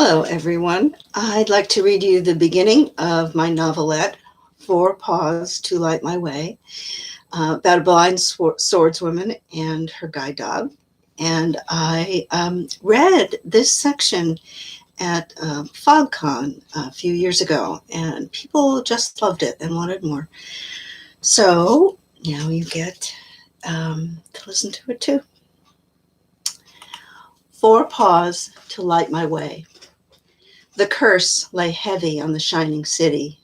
Hello, everyone. I'd like to read you the beginning of my novelette, Four Paws to Light My Way, about a blind swordswoman and her guide dog. And I read this section at FogCon a few years ago, and people just loved it and wanted more. So now you get to listen to it too. Four Paws to Light My Way. The curse lay heavy on the shining city.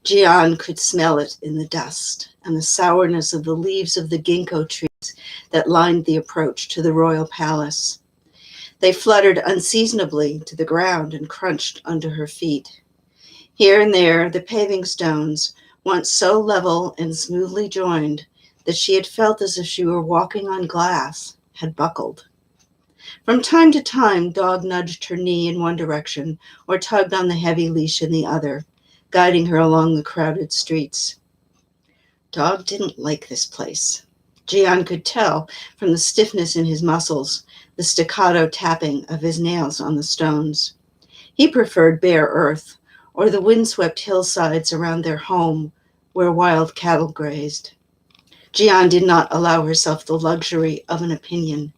Gian could smell it in the dust and the sourness of the leaves of the ginkgo trees that lined the approach to the royal palace. They fluttered unseasonably to the ground and crunched under her feet. Here and there, the paving stones, once so level and smoothly joined that she had felt as if she were walking on glass, had buckled. From time to time, Dog nudged her knee in one direction or tugged on the heavy leash in the other, guiding her along the crowded streets. Dog didn't like this place. Gian could tell from the stiffness in his muscles, the staccato tapping of his nails on the stones. He preferred bare earth or the windswept hillsides around their home where wild cattle grazed. Gian did not allow herself the luxury of an opinion.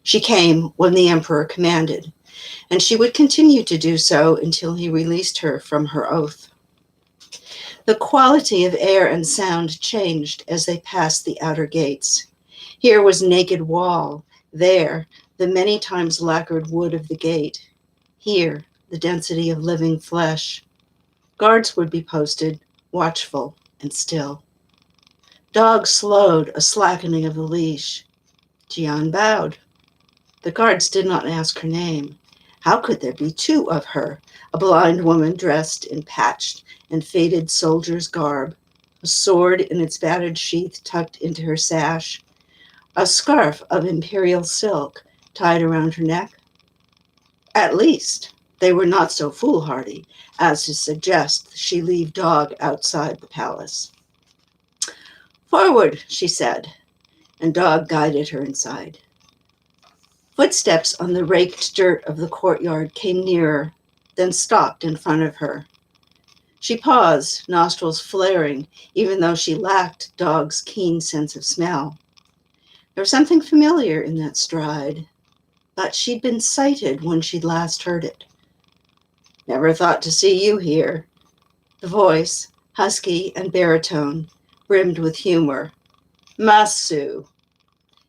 She came when the emperor commanded, and she would continue to do so until he released her from her oath. The quality of air and sound changed as they passed the outer gates. Here was naked wall, there the many times lacquered wood of the gate, here the density of living flesh. Guards would be posted, watchful and still. Dog slowed, a slackening of the leash. Gian bowed. The guards did not ask her name. How could there be two of her, a blind woman dressed in patched and faded soldier's garb, a sword in its battered sheath tucked into her sash, a scarf of imperial silk tied around her neck? At least they were not so foolhardy as to suggest she leave Dog outside the palace. "Forward," she said, and Dog guided her inside. Footsteps on the raked dirt of the courtyard came nearer, then stopped in front of her. She paused, nostrils flaring, even though she lacked Dog's keen sense of smell. There was something familiar in that stride, but she'd been sighted when she'd last heard it. "Never thought to see you here." The voice, husky and baritone, brimmed with humor. "Masu."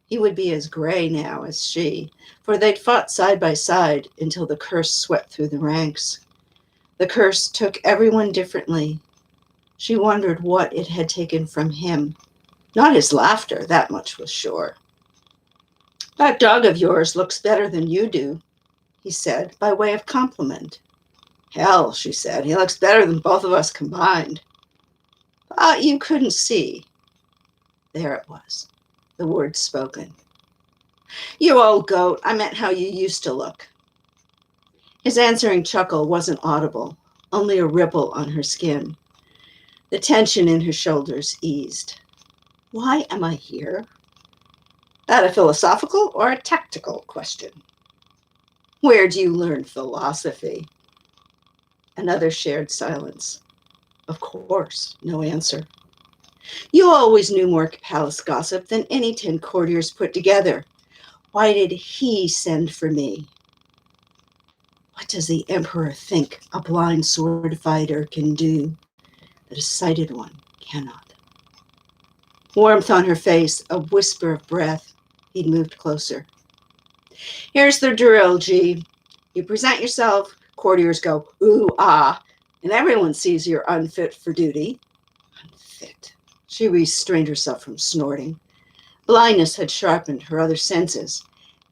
He would be as gray now as she, for they'd fought side by side until the curse swept through the ranks. The curse took everyone differently. She wondered what it had taken from him. Not his laughter, that much was sure. "That dog of yours looks better than you do," he said, by way of compliment. "Hell," she said, "he looks better than both of us combined." "Thought you couldn't see." There it was, the words spoken. "You old goat, I meant how you used to look." His answering chuckle wasn't audible, only a ripple on her skin. The tension in her shoulders eased. "Why am I here?" "That a philosophical or a tactical question?" "Where'd you learn philosophy?" Another shared silence. Of course, no answer. "You always knew more palace gossip than any 10 courtiers put together. Why did he send for me?" What does the emperor think a blind sword fighter can do that a sighted one cannot? Warmth on her face, a whisper of breath. He'd moved closer. "Here's the drill, G. You present yourself, courtiers go, ooh, ah, and everyone sees you're unfit for duty." Unfit. She restrained herself from snorting. Blindness had sharpened her other senses,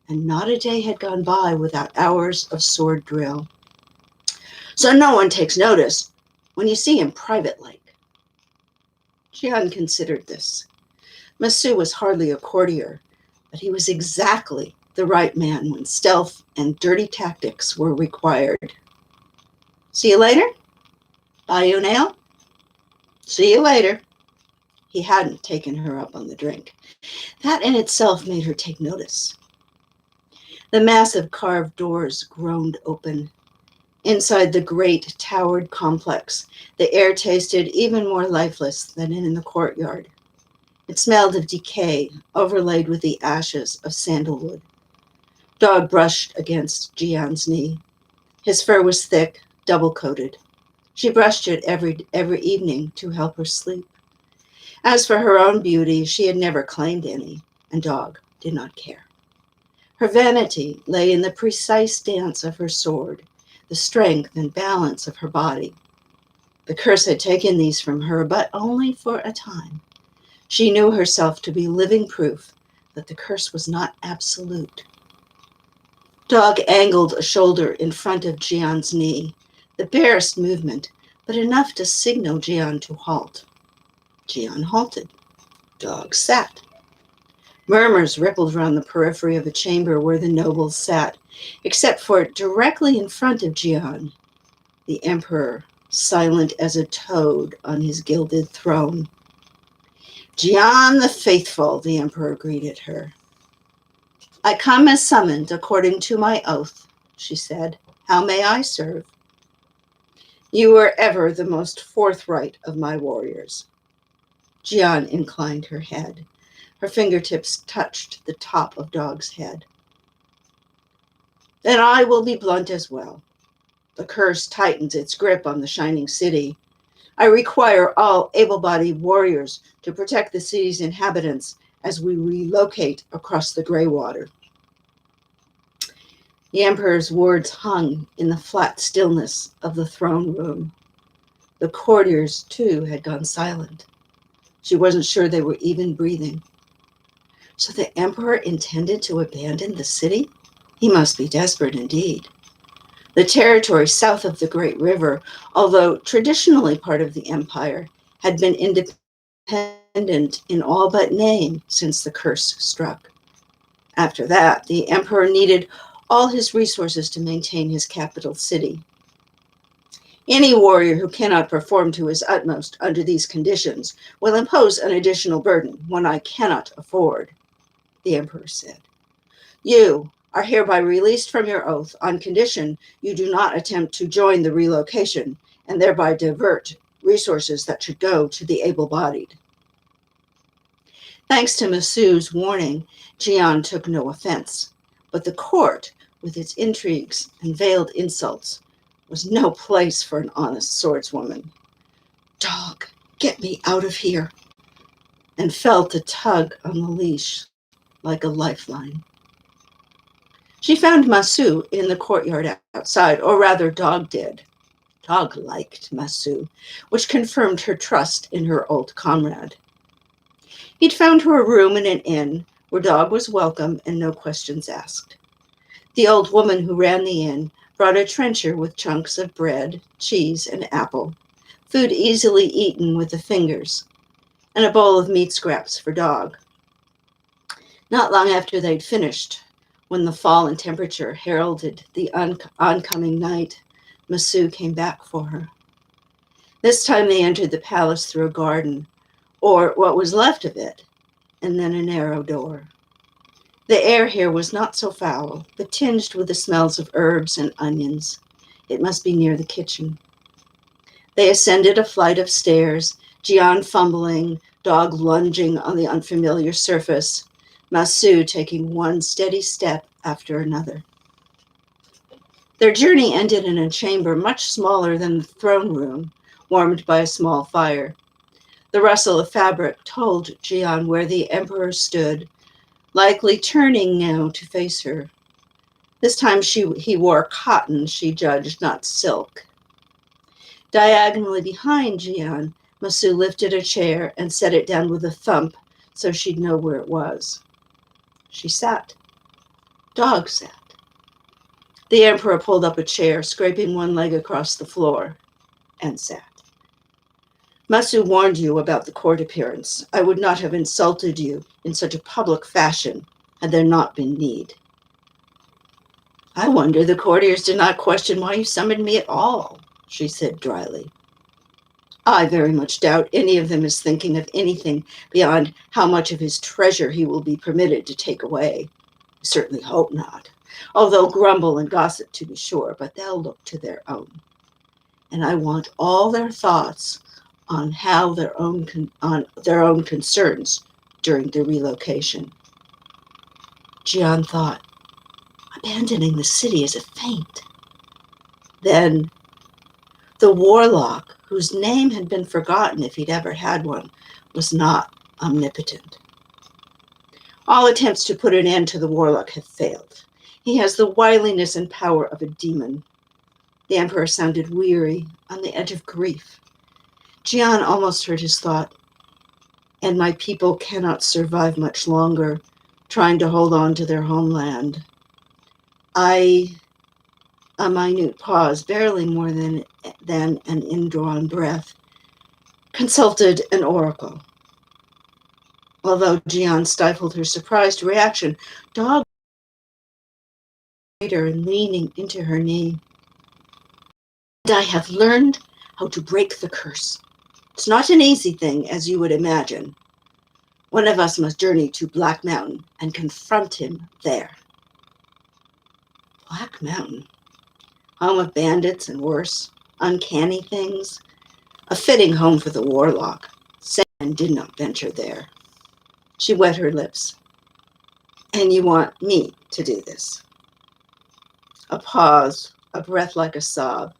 and not a day had gone by without hours of sword drill. "So no one takes notice when you see him private-like." She hadn't considered this. Masu was hardly a courtier, but he was exactly the right man when stealth and dirty tactics were required. "See you later? Buy you an ale?" "See you later." He hadn't taken her up on the drink. That in itself made her take notice. The massive carved doors groaned open. Inside the great towered complex, the air tasted even more lifeless than in the courtyard. It smelled of decay, overlaid with the ashes of sandalwood. Dog brushed against Jian's knee. His fur was thick, double-coated. She brushed it every evening to help her sleep. As for her own beauty, she had never claimed any, and Dog did not care. Her vanity lay in the precise dance of her sword, the strength and balance of her body. The curse had taken these from her, but only for a time. She knew herself to be living proof that the curse was not absolute. Dog angled a shoulder in front of Jian's knee, the barest movement, but enough to signal Jian to halt. Jian halted. Dog sat. Murmurs rippled around the periphery of the chamber where the nobles sat, except for directly in front of Jian, the emperor, silent as a toad on his gilded throne. Jian the Faithful, the emperor greeted her. I come as summoned according to my oath, she said. How may I serve? You were ever the most forthright of my warriors. Jian inclined her head. Her fingertips touched the top of Dog's head. Then I will be blunt as well. The curse tightens its grip on the shining city. I require all able-bodied warriors to protect the city's inhabitants as we relocate across the gray water. The emperor's words hung in the flat stillness of the throne room. The courtiers, too, had gone silent. She wasn't sure they were even breathing. So the emperor intended to abandon the city? He must be desperate indeed. The territory south of the Great River, although traditionally part of the empire, had been independent in all but name since the curse struck. After that, the emperor needed all his resources to maintain his capital city. Any warrior who cannot perform to his utmost under these conditions will impose an additional burden, one I cannot afford, the emperor said. You are hereby released from your oath on condition you do not attempt to join the relocation and thereby divert resources that should go to the able-bodied. Thanks to Masu's warning, Jian took no offense, but the court, with its intrigues and veiled insults, was no place for an honest swordswoman. Dog, get me out of here, and felt a tug on the leash like a lifeline. She found Masu in the courtyard outside, or rather, Dog did. Dog liked Masu, which confirmed her trust in her old comrade. He'd found her a room in an inn where Dog was welcome and no questions asked. The old woman who ran the inn brought a trencher with chunks of bread, cheese, and apple, food easily eaten with the fingers, and a bowl of meat scraps for Dog. Not long after they'd finished, when the fall in temperature heralded the oncoming night, Masu came back for her. This time they entered the palace through a garden, or what was left of it, and then a narrow door. The air here was not so foul, but tinged with the smells of herbs and onions. It must be near the kitchen. They ascended a flight of stairs, Jian fumbling, Dog lunging on the unfamiliar surface, Masu taking one steady step after another. Their journey ended in a chamber much smaller than the throne room, warmed by a small fire. The rustle of fabric told Jian where the emperor stood, likely turning now to face her. This time he wore cotton, she judged, not silk. Diagonally behind Jian, Masu lifted a chair and set it down with a thump so she'd know where it was. She sat. Dog sat. The emperor pulled up a chair, scraping one leg across the floor, and sat. Masu warned you about the court appearance. I would not have insulted you in such a public fashion had there not been need. I wonder the courtiers did not question why you summoned me at all, she said dryly. I very much doubt any of them is thinking of anything beyond how much of his treasure he will be permitted to take away. I certainly hope not. Oh, they'll grumble and gossip, to be sure, but they'll look to their own. And I want all their thoughts on on their own concerns during the relocation. Jian thought, abandoning the city is a feint. Then the warlock, whose name had been forgotten if he'd ever had one, was not omnipotent. All attempts to put an end to the warlock have failed. He has the wiliness and power of a demon. The emperor sounded weary, on the edge of grief. Jian almost heard his thought, and my people cannot survive much longer, trying to hold on to their homeland. A minute pause, barely more than an indrawn breath, consulted an oracle. Although Jian stifled her surprised reaction, Dog her and leaning into her knee. And I have learned how to break the curse. It's not an easy thing, as you would imagine. One of us must journey to Black Mountain and confront him there. Black Mountain, home of bandits and worse, uncanny things, a fitting home for the warlock. Sand did not venture there. She wet her lips. And you want me to do this? A pause, a breath like a sob.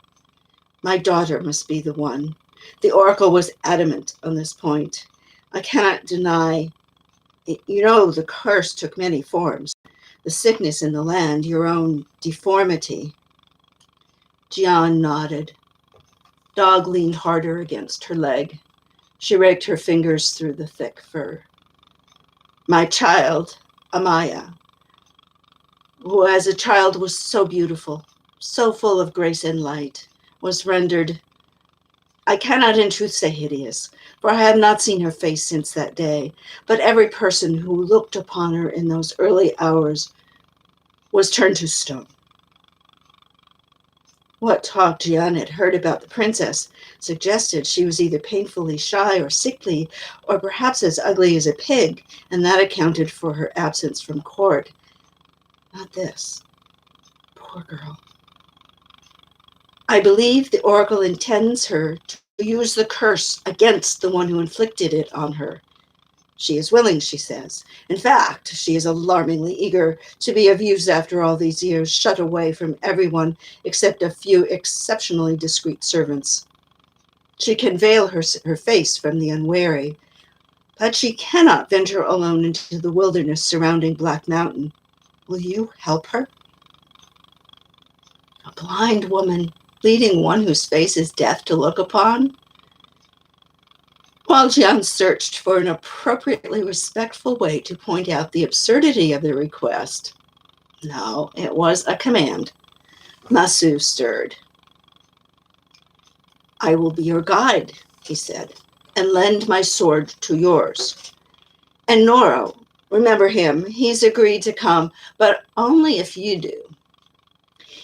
My daughter must be the one. The oracle was adamant on this point. I cannot deny, the curse took many forms. The sickness in the land, your own deformity. Jian nodded. Dog leaned harder against her leg. She raked her fingers through the thick fur. My child, Amaya, who as a child was so beautiful, so full of grace and light, was rendered, I cannot in truth say hideous, for I have not seen her face since that day, but every person who looked upon her in those early hours was turned to stone. What talk Jian had heard about the princess suggested she was either painfully shy or sickly, or perhaps as ugly as a pig, and that accounted for her absence from court. Not this. Poor girl. I believe the oracle intends her to use the curse against the one who inflicted it on her. She is willing, she says. In fact, she is alarmingly eager to be of use after all these years, shut away from everyone except a few exceptionally discreet servants. She can veil her face from the unwary, but she cannot venture alone into the wilderness surrounding Black Mountain. Will you help her? A blind woman leading one whose face is death to look upon? While Jian searched for an appropriately respectful way to point out the absurdity of the request, no, it was a command. Masu stirred. I will be your guide, he said, and lend my sword to yours. And Noro, remember him, he's agreed to come, but only if you do.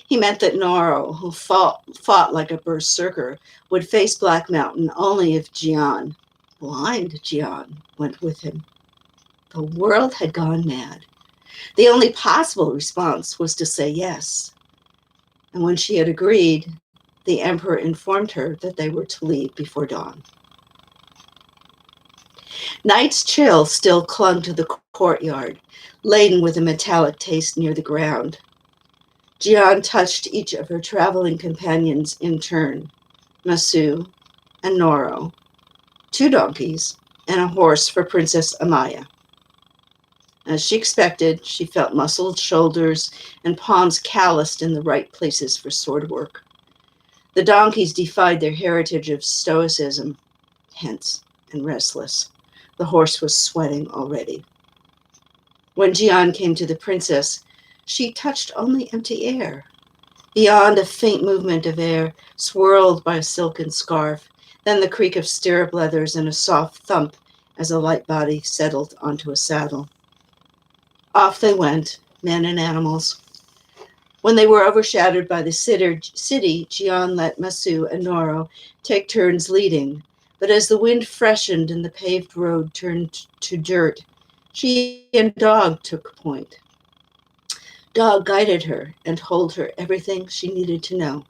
He meant that Noro, who fought like a berserker, would face Black Mountain only if Jian, blind Jian, went with him. The world had gone mad. The only possible response was to say yes. And when she had agreed, the emperor informed her that they were to leave before dawn. Night's chill still clung to the courtyard, laden with a metallic taste near the ground. Jian touched each of her traveling companions in turn, Masu and Noro, 2 donkeys, and a horse for Princess Amaya. As she expected, she felt muscled shoulders and palms calloused in the right places for sword work. The donkeys defied their heritage of stoicism, tense and restless. The horse was sweating already. When Jian came to the princess, she touched only empty air. Beyond, a faint movement of air, swirled by a silken scarf, then the creak of stirrup leathers and a soft thump as a light body settled onto a saddle. Off they went, men and animals. When they were overshadowed by the city, Jian let Masu and Noro take turns leading, but as the wind freshened and the paved road turned to dirt, she and Dog took point. Dog guided her and told her everything she needed to know.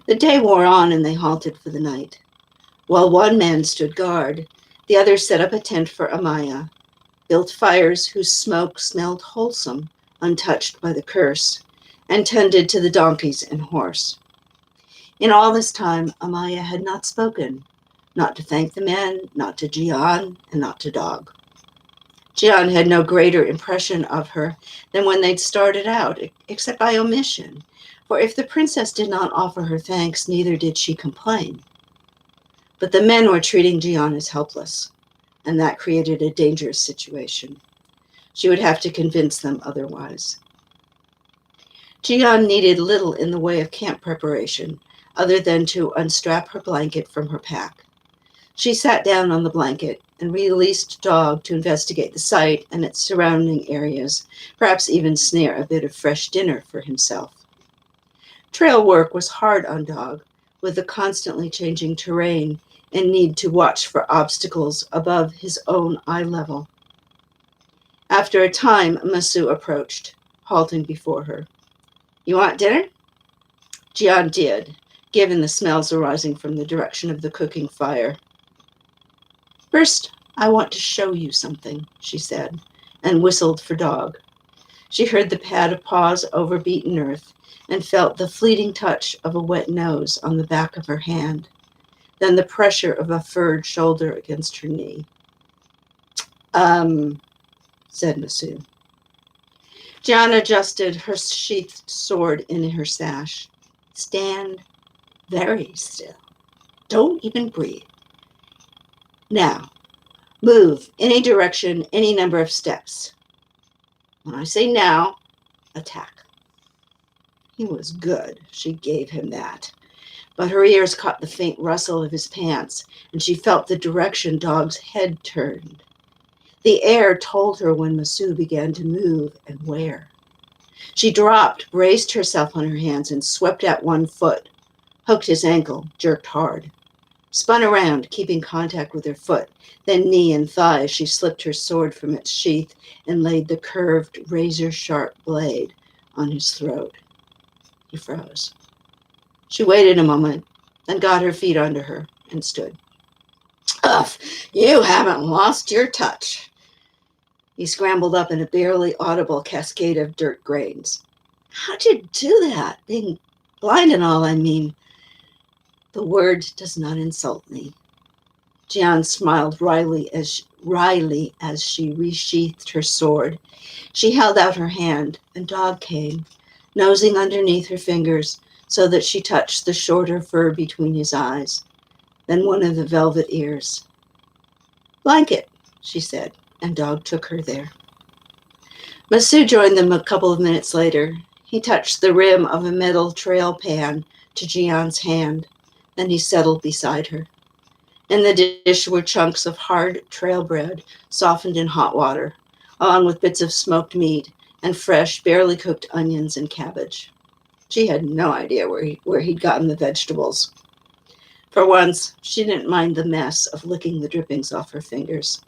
The day wore on and they halted for the night. While one man stood guard, the other set up a tent for Amaya, built fires whose smoke smelled wholesome, untouched by the curse, and tended to the donkeys and horse. In all this time, Amaya had not spoken, not to thank the men, not to Gian, and not to Dog. Gian had no greater impression of her than when they'd started out, except by omission, for if the princess did not offer her thanks, neither did she complain. But the men were treating Gian as helpless, and that created a dangerous situation. She would have to convince them otherwise. Gian needed little in the way of camp preparation, other than to unstrap her blanket from her pack. She sat down on the blanket and released Dog to investigate the site and its surrounding areas, perhaps even snare a bit of fresh dinner for himself. Trail work was hard on Dog, with the constantly changing terrain and need to watch for obstacles above his own eye level. After a time, Masu approached, halting before her. "You want dinner?" Gian did, given the smells arising from the direction of the cooking fire. "First, I want to show you something," she said, and whistled for Dog. She heard the pad of paws over beaten earth and felt the fleeting touch of a wet nose on the back of her hand, then the pressure of a furred shoulder against her knee. Said Masu. Gian adjusted her sheathed sword in her sash. "Stand very still. Don't even breathe. Now, move any direction, any number of steps. When I say now, attack." He was good. She gave him that. But her ears caught the faint rustle of his pants, and she felt the direction Dog's head turned. The air told her when Masu began to move and where. She dropped, braced herself on her hands, and swept out one foot, hooked his ankle, jerked hard. Spun around, keeping contact with her foot, then knee and thigh as she slipped her sword from its sheath and laid the curved, razor-sharp blade on his throat. He froze. She waited a moment, then got her feet under her and stood. "Ugh, you haven't lost your touch." He scrambled up in a barely audible cascade of dirt grains. "How'd you do that? Being blind and all, I mean." "The word does not insult me." Gian smiled wryly as she resheathed her sword. She held out her hand, and Dog came, nosing underneath her fingers so that she touched the shorter fur between his eyes, then one of the velvet ears. "Blanket," she said, and Dog took her there. Masu joined them a couple of minutes later. He touched the rim of a metal trail pan to Gian's hand. Then he settled beside her. In the dish were chunks of hard trail bread, softened in hot water, along with bits of smoked meat and fresh, barely cooked onions and cabbage. She had no idea where he'd gotten the vegetables. For once, she didn't mind the mess of licking the drippings off her fingers.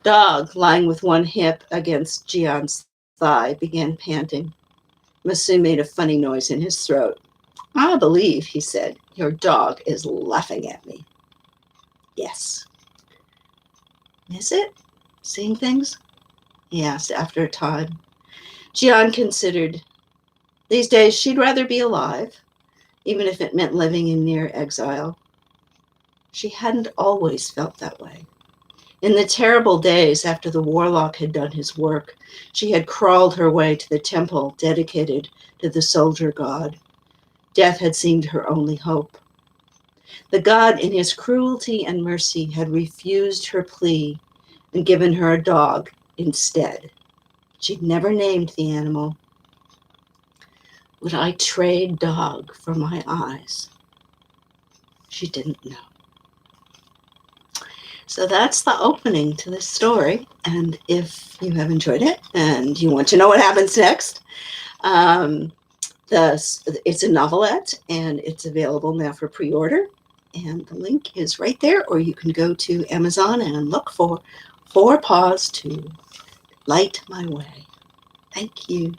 Dog, lying with one hip against Gian's thigh, began panting. Masu made a funny noise in his throat. "I believe," he said, "your dog is laughing at me." "Yes." "Is it? Seeing things?" he asked after a time. Gian considered. These days, she'd rather be alive, even if it meant living in near exile. She hadn't always felt that way. In the terrible days after the warlock had done his work, she had crawled her way to the temple dedicated to the soldier god. Death had seemed her only hope. The god, in his cruelty and mercy, had refused her plea and given her a dog instead. She'd never named the animal. Would I trade Dog for my eyes? She didn't know. So that's the opening to this story. And if you have enjoyed it and you want to know what happens next, it's a novelette and it's available now for pre-order. And the link is right there, or you can go to Amazon and look for Paws to Light My Way. Thank you.